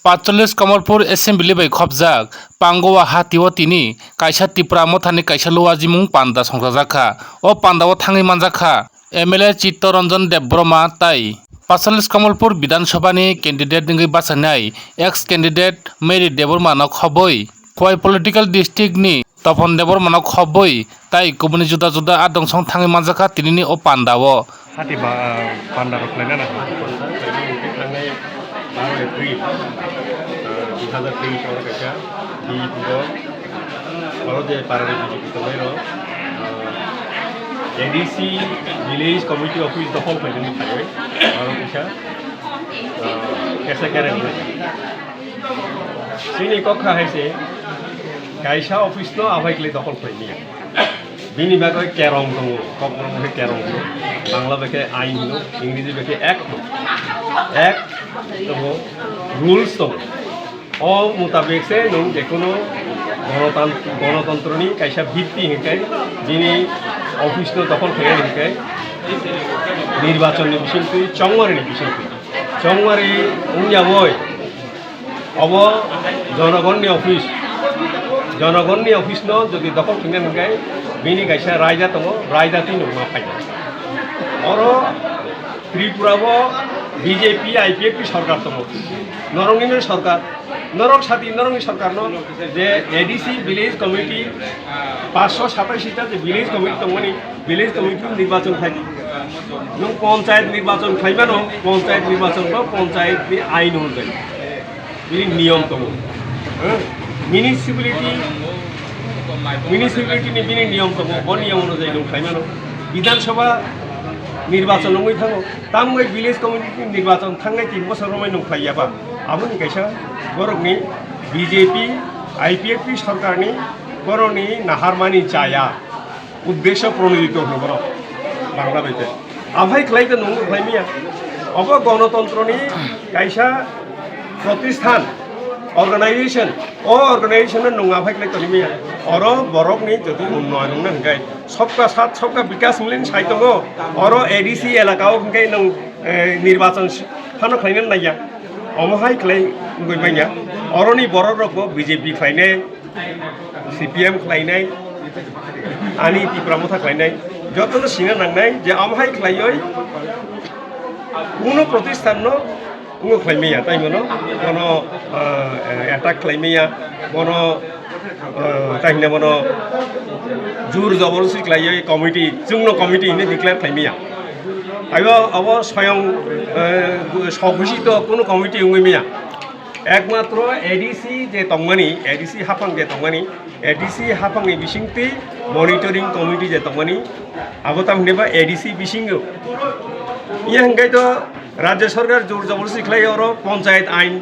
45 Kamalpur Assembly by Khobjak, Panbua Hati o tini, Kaisa Tipra Mothani Kaisa Luwajimung Panda Songkrakha, o Panda o Thangi Manjakha, MLA Chitta Ranjan Debbarma tai. 45 Kamalpur Bidan Sabhani candidate ningi basanai, ex-candidate Mary Debbarma no khoboi, Khoi political district ni, Topon Debbarma no khoboi, tai kubuni juda juda adong song Thangi Manjakha tinini o Panda o. Hati Panda Khulaikha na थांनाय 12 April 2023 सालाव कायसा di pugo kalau je para BJP tomero ADC village committee office দখল পাইনি থাকে আর কায়সা কেসা করে সিনি কক্ষা হইছে কায়সা office ন আভাইকলে দখল পাইনি বিনি বাগে কেরম দङ কক্রম হে কেরম বাংলা বাগে আইন হলো ইংরেজি বাগে অ্যাক্ট দङ রুলস দङ ও মোতাবেক সে নং যেকোনো গণতন্ত্রনি কাইসা ভিত্তি হেকাই যিনি অফিস ন দখল করে হেকাই নির্বাচনী বিষয়টি চংমারি বিষয়টি চংমারি উঞ্জাবই অব জনগণনি অফিস ন যদি দখল করে হেকাই বিনি কাইসা রায়জা দङ রায়জাতি নংমা ফাইনা অর ত্রিপুরাব বিজেপি আইপিএফ সরকার দङ নরংনির সরকার নরক সাথী নরংনি সরকার যে এডিসি ভিলেজ কমিটি 527টা যে ভিলেজ কমিটি দङনি ভিলেজ কমিটি নির্বাচন থাকি নং পঞ্চায়েত নির্বাচন খাইবানো পঞ্চায়েত নির্বাচন বা পঞ্চায়েত আইন অনুযায়ী বিনি নিয়ম দङ মিউনিসিপালিটি নি বিনি নিয়ম দङ ও নিয়ম অনুযায়ী নং খাইবানো বিধানসভা নির্বাচন নङै थाङो तामङै ভিলেজ কমিটি নির্বাচন थांनाय 3 বছর রমাই নংखायाबा आबुनि कायसा बरकनि बीजेपी आईपीएफ सरकारनि बरकनि नाहारमानि जाया उद्देश्य प्रणोदित हनो बरक बांग्ला बायदि आमफ्राय खलायदो नंगौ खलायमिया अब गणतंत्रनि कायसा प्रतिष्ठान अर्गानाइजेशन नङा फायख्लाय तनिमिया और बरकनि जदि उन्नयन नंना हंगाय सबका साथ सबका विकास मिलन साइड दङ और एडीसी एलाकाव हंगाय नों निर्वाचन फानो खलायनो नाया अमहाय खलाय गयमाया अरनि बररको बीजेपी खलायनाय सीपीएम खलायनाय आनि तिप्रामथा खलायनाय जतनो सिना नांनाय जे अमहाय खलायै कोनो प्रतिष्ठान न उङो खलायमिया ताइमनो कोनो अटैक खलायमिया कोनो ताइना मनो जुर जबरदस्ती खलायै कमिटी जोंनो कमिटी ने डिक्लेयर खलायमिया आइबो अब स्वयं सघोषित कोनो कमिटी उङैमिया एकमात्र एडीसी जे तंगमानि एडीसी हाफां जे तंगमानि एडीसी हाफांनि बिसिंति मनिटरिंग कमिटी जे तंगमानि आबो तामनेबा एडीसी बिसिंगो इया हंगाय तो राज्य सरकार जोर जबरदस्ती खलाय और पंचायत आइन